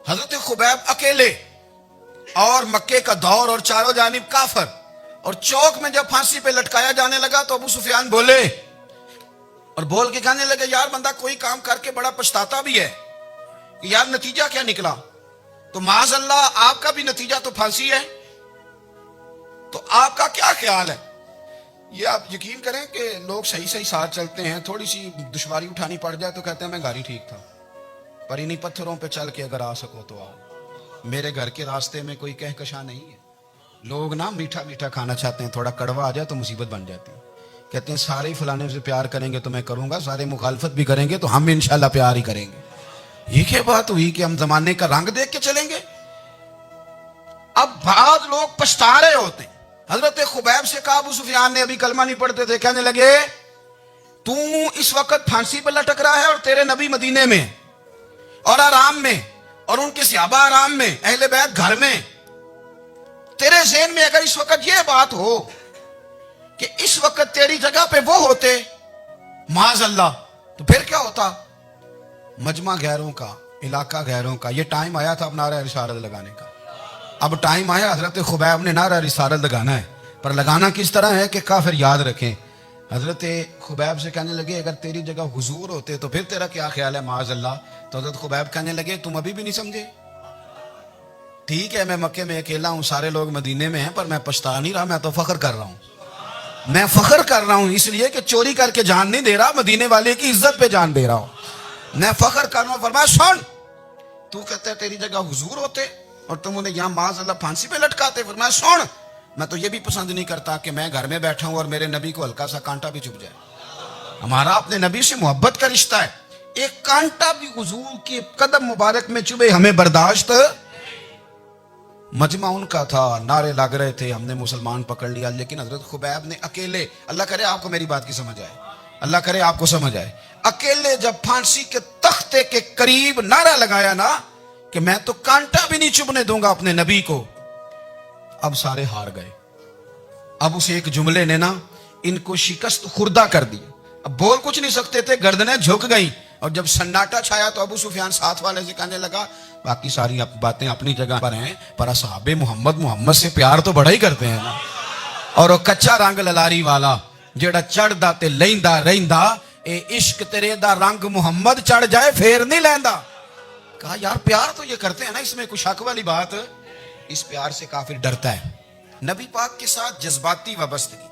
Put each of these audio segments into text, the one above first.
حضرت خبیب اکیلے اور مکے کا دور اور چاروں جانب کافر، اور چوک میں جب پھانسی پہ لٹکایا جانے لگا تو ابو سفیان بولے اور بول کے کہنے لگے یار بندہ کوئی کام کر کے بڑا پچھتاتا بھی ہے کہ یار نتیجہ کیا نکلا؟ تو معاذ اللہ آپ کا بھی نتیجہ تو پھانسی ہے، تو آپ کا کیا خیال ہے؟ یہ آپ یقین کریں کہ لوگ صحیح صحیح ساتھ چلتے ہیں، تھوڑی سی دشواری اٹھانی پڑ جائے تو کہتے ہیں میں گاڑی ٹھیک تھا، پر انہی پتھروں پہ چل کے اگر آ سکو تو آؤ، میرے گھر کے راستے میں کوئی کہکشاں نہیں ہے۔ لوگ نا میٹھا میٹھا کھانا چاہتے ہیں، تھوڑا کڑوا آ جائے تو مصیبت بن جاتی ہے، کہتے ہیں سارے فلانے سے پیار کریں گے تو میں کروں گا، سارے مخالفت بھی کریں گے تو ہم انشاءاللہ پیار ہی کریں گے۔ یہ کیا بات ہوئی کہ ہم زمانے کا رنگ دیکھ کے چلیں گے؟ اب بعض لوگ پچھتا رہے ہوتے ہیں۔ حضرت خبیب سے کہا، ابو سفیان نے ابھی کلمہ نہیں پڑھتے تھے، کہنے لگے تو اس وقت پھانسی پہ لٹک رہا ہے اور تیرے نبی مدینے میں اور آرام میں، اور ان کے صحابہ آرام میں، اہل بیت گھر میں، تیرے ذہن میں اگر اس وقت یہ بات ہو کہ اس وقت تیری جگہ پہ وہ ہوتے معاذ اللہ، تو پھر کیا ہوتا؟ مجمع غیروں کا، علاقہ غیروں کا۔ یہ ٹائم آیا تھا اب نعرہ رسالت لگانے کا، اب ٹائم آیا حضرت خبیب نے نعرہ رسالت لگانا ہے، پر لگانا کس طرح ہے کہ کافر یاد رکھیں۔ حضرت خبیب سے کہنے لگے اگر تیری جگہ حضور ہوتے تو پھر تیرا کیا خیال ہے معاذ اللہ؟ تو حضرت خبیب کہنے لگے تم ابھی بھی نہیں سمجھے؟ ٹھیک ہے میں مکے میں اکیلا ہوں، سارے لوگ مدینے میں ہیں، پر میں پچھتا نہیں رہا، میں تو فخر کر رہا ہوں۔ میں فخر کر رہا ہوں اس لیے کہ چوری کر کے جان نہیں دے رہا، مدینے والے کی عزت پہ جان دے رہا ہوں، میں فخر کر رہا ہوں۔ فرمایا سن، تو کہتا ہے تیری جگہ حضور ہوتے اور تم انہیں یہاں معاذ اللہ پھانسی پہ لٹکاتے۔ فرمایا سن، میں تو یہ بھی پسند نہیں کرتا کہ میں گھر میں بیٹھا ہوں اور میرے نبی کو ہلکا سا کانٹا بھی چبھ جائے۔ ہمارا اپنے نبی سے محبت کا رشتہ ہے، ایک کانٹا بھی حضور کے قدم مبارک میں چبھے ہمیں برداشت۔ مجمع ان کا تھا، نعرے لگ رہے تھے، ہم نے مسلمان پکڑ لیا، لیکن حضرت خبیب نے اکیلے، اللہ کرے آپ کو میری بات کی سمجھ آئے، اللہ کرے آپ کو سمجھ آئے، اکیلے جب پھانسی کے تختے کے قریب نعرہ لگایا نا کہ میں تو کانٹا بھی نہیں چبھنے دوں گا اپنے نبی کو، اب سارے ہار گئے۔ اب اس ایک جملے نے نا ان کو شکست خوردہ کر دی، اب بول کچھ نہیں سکتے تھے، گردنیں جھک گئیں، اور جب سناٹا چھایا تو ابو سفیان ساتھ والے سے کہنے لگا باقی ساری باتیں اپنی جگہ پر ہیں، پر اصحاب محمد سے پیار تو بڑا ہی کرتے ہیں نا، اور وہ کچا رنگ للاری والا جیڑا چڑھدا تے لیندا رہندا، اے عشق تیرے دا رنگ محمد چڑھ جائے پھر نہیں لیندا۔ کہا یار پیار تو یہ کرتے ہیں نا، اس میں کوئی شک والی بات؟ اس پیار سے کافر ڈرتا ہے۔ نبی پاک کے ساتھ جذباتی وابستگی،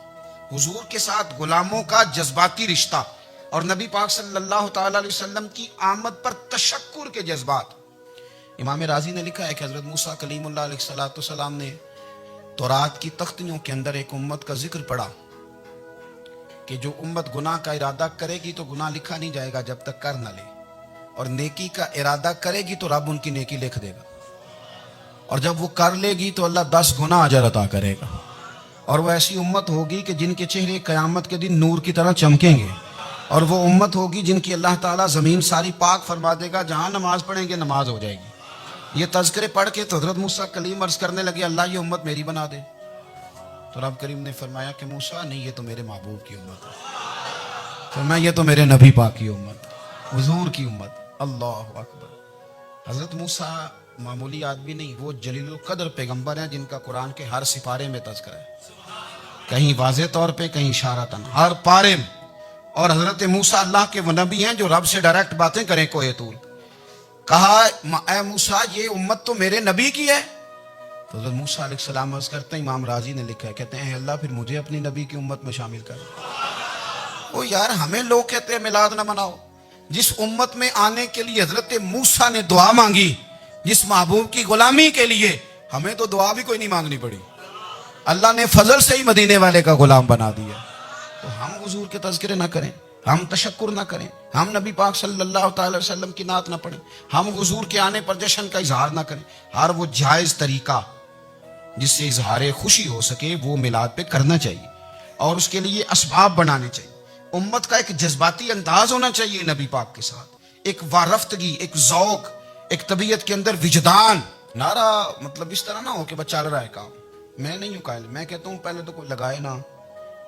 حضور کے ساتھ غلاموں کا جذباتی رشتہ، اور نبی پاک صلی اللہ تعالی علیہ وسلم کی آمد پر تشکر کے جذبات۔ امام رازی نے لکھا ہے کہ حضرت موسیٰ کلیم اللہ علیہ السلام نے تورات کی تختیوں کے اندر ایک امت کا ذکر پڑھا کہ جو امت گناہ کا ارادہ کرے گی تو گناہ لکھا نہیں جائے گا جب تک کر نہ لے، اور نیکی کا ارادہ کرے گی تو رب ان کی نیکی لکھ دے گا، اور جب وہ کر لے گی تو اللہ 10 گنا اجر عطا کرے گا، اور وہ ایسی امت ہوگی کہ جن کے چہرے قیامت کے دن نور کی طرح چمکیں گے، اور وہ امت ہوگی جن کی اللہ تعالیٰ زمین ساری پاک فرما دے گا، جہاں نماز پڑھیں گے نماز ہو جائے گی۔ یہ تذکرے پڑھ کے تو حضرت موسیٰ کلیم عرض کرنے لگے اللہ یہ امت میری بنا دے، تو رب کریم نے فرمایا کہ موسیٰ نہیں، یہ تو میرے محبوب کی امت ہے، فرمایا یہ تو میرے نبی پاک کی امت، حضور کی امت۔ اللہ اکبر۔ حضرت موسیٰ معمولی آدمی نہیں، وہ جلیل القدر پیغمبر ہیں جن کا قرآن کے ہر سپارے میں تذکرہ ہے، کہیں واضح طور پہ کہیں اشارتاً، ہر پارے میں۔ اور حضرت موسیٰ اللہ کے وہ نبی ہیں جو رب سے ڈائریکٹ باتیں کریں کوہ طور۔ کہا اے موسیٰ یہ امت تو میرے نبی کی ہے، تو حضرت موسیٰ علیہ السلام عرض کرتے ہیں، امام رازی نے لکھا ہے، کہتے ہیں اے اللہ پھر مجھے اپنی نبی کی امت میں شامل کر۔ او یار ہمیں لوگ کہتے ہیں میلاد نہ مناؤ، جس امت میں آنے کے لیے حضرت موسیٰ نے دعا مانگی، جس محبوب کی غلامی کے لیے، ہمیں تو دعا بھی کوئی نہیں مانگنی پڑی، اللہ نے فضل سے ہی مدینے والے کا غلام بنا دیا۔ تو ہم حضور کے تذکرے نہ کریں، ہم تشکر نہ کریں، ہم نبی پاک صلی اللہ تعالی وسلم کی نعت نہ پڑھیں، ہم حضور کے آنے پر جشن کا اظہار نہ کریں، ہر وہ جائز طریقہ جس سے اظہار خوشی ہو سکے وہ میلاد پہ کرنا چاہیے، اور اس کے لیے اسباب بنانے چاہیے۔ امت کا ایک جذباتی انداز ہونا چاہیے نبی پاک کے ساتھ، ایک وارفتگی، ایک ذوق، ایک طبیعت کے اندر وجدان۔ نعرہ مطلب اس طرح نہ ہو کہ بس چل رہا ہے کام، میں نہیں ہوں قائل، میں کہتا ہوں پہلے تو کوئی لگائے نا،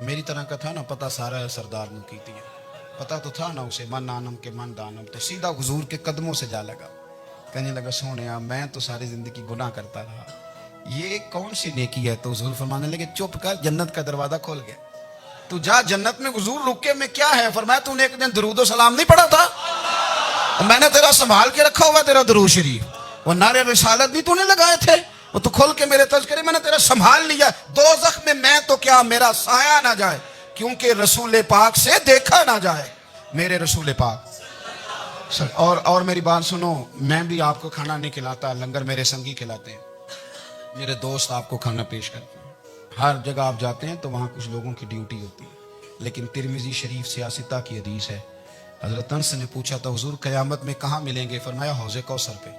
میری طرح کا تھا نا, پتہ سارا ہے سردار نو کیتی ہے, پتہ تو تھا نا اسے من نانم کے من دانم, تو سیدھا حضور کے قدموں سے جا لگا, کہنے لگا سونیا میں تو ساری زندگی گناہ کرتا رہا, یہ کون سی نیکی ہے؟ تو حضور فرمانے لگے چپ کر, جنت کا دروازہ کھول گیا, تو جا جنت میں. حضور رکے میں کیا ہے؟ فرمایا تو نے ایک دن درود و سلام نہیں پڑھا تھا, میں نے تیرا سنبھال کے رکھا ہوا تیرا درود شریف, وہ نعرے رسالت بھی تو نے لگائے تھے, وہ تو کھول کے میرے تذکرے میں نے تیرا سنبھال لیا. دوزخ میں تو کیا میرا سایہ نہ جائے, کیونکہ رسول پاک سے دیکھا نہ جائے, میرے رسول پاک. اور میری بات سنو, میں بھی آپ کو کھانا نہیں کھلاتا, لنگر میرے سنگی کھلاتے ہیں, میرے دوست آپ کو کھانا پیش کرتے ہیں. ہر جگہ آپ جاتے ہیں تو وہاں کچھ لوگوں کی ڈیوٹی ہوتی ہے, لیکن ترمذی شریف سیاستہ کی حدیث ہے. حضرت انس نے پوچھا تھا حضور قیامت میں کہاں ملیں گے؟ فرمایا حوض کوثر پہ.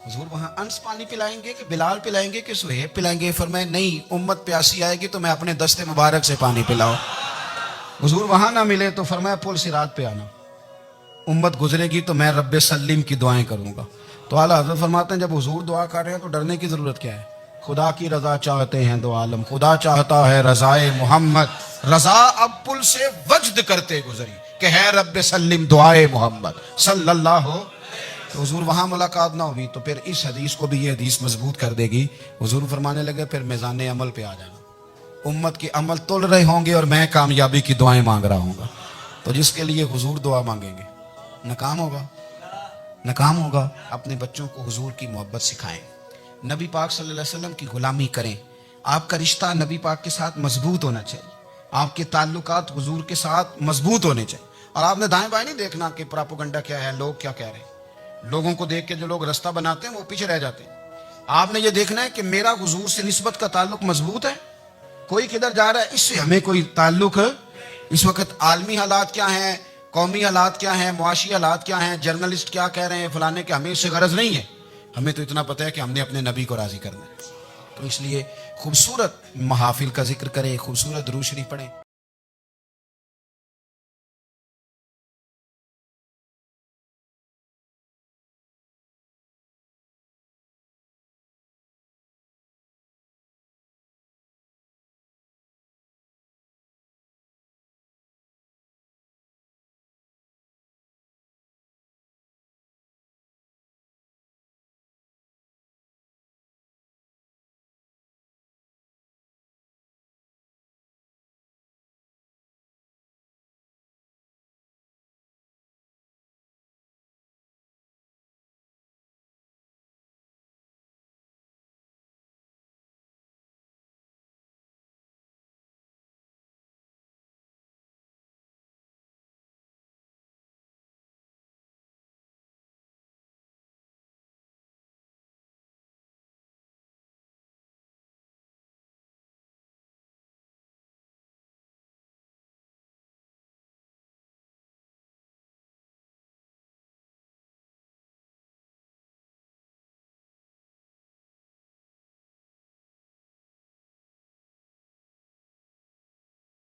حضور وہاں انس پانی پلائیں گے کہ بلال پلائیں گے کہ سہیب پلائیں گے؟ فرمایا نہیں, امت پیاسی آئے گی تو میں اپنے دست مبارک سے پانی پلاؤ. حضور وہاں نہ ملے تو فرمایا پل صراط پہ آنا, امت گزرے گی تو میں رب سلیم کی دعائیں کروں گا. تو اعلیٰ حضرت فرماتے ہیں جب حضور دعا کر رہے ہیں تو ڈرنے کی ضرورت کیا ہے؟ خدا کی رضا چاہتے ہیں دو عالم, خدا چاہتا ہے رضائے محمد, رضا اب پل سے وجد کرتے گزری کہ ہے رب سلم دعائے محمد صلی اللہ ہو. تو حضور وہاں ملاقات نہ ہوئی تو پھر اس حدیث کو بھی یہ حدیث مضبوط کر دے گی. حضور فرمانے لگے پھر میزان عمل پہ آ جانا, امت کے عمل تول رہے ہوں گے اور میں کامیابی کی دعائیں مانگ رہا ہوں گا. تو جس کے لیے حضور دعا مانگیں گے ناکام ہوگا, ناکام ہوگا. اپنے بچوں کو حضور کی محبت سکھائیں, نبی پاک صلی اللہ علیہ وسلم کی غلامی کریں. آپ کا رشتہ نبی پاک کے ساتھ مضبوط ہونا چاہیے, آپ کے تعلقات حضور کے ساتھ مضبوط ہونے چاہیے. اور آپ نے دائیں بائیں نہیں دیکھنا کہ پراپوگنڈا کیا ہے, لوگ کیا کہہ رہے ہیں. لوگوں کو دیکھ کے جو لوگ رستہ بناتے ہیں وہ پیچھے رہ جاتے ہیں. آپ نے یہ دیکھنا ہے کہ میرا حضور سے نسبت کا تعلق مضبوط ہے, کوئی کدھر جا رہا ہے اس سے ہمیں کوئی تعلق ہے. اس وقت عالمی حالات کیا ہیں, قومی حالات کیا ہیں, معاشی حالات کیا ہیں, جرنلسٹ کیا کہہ رہے ہیں فلانے کے, ہمیں اس سے غرض نہیں ہے. ہمیں تو اتنا پتہ ہے کہ ہم نے اپنے نبی کو راضی کرنا ہے. تو اس لیے خوبصورت محافل کا ذکر کریں, خوبصورت درود شریف پڑھیں.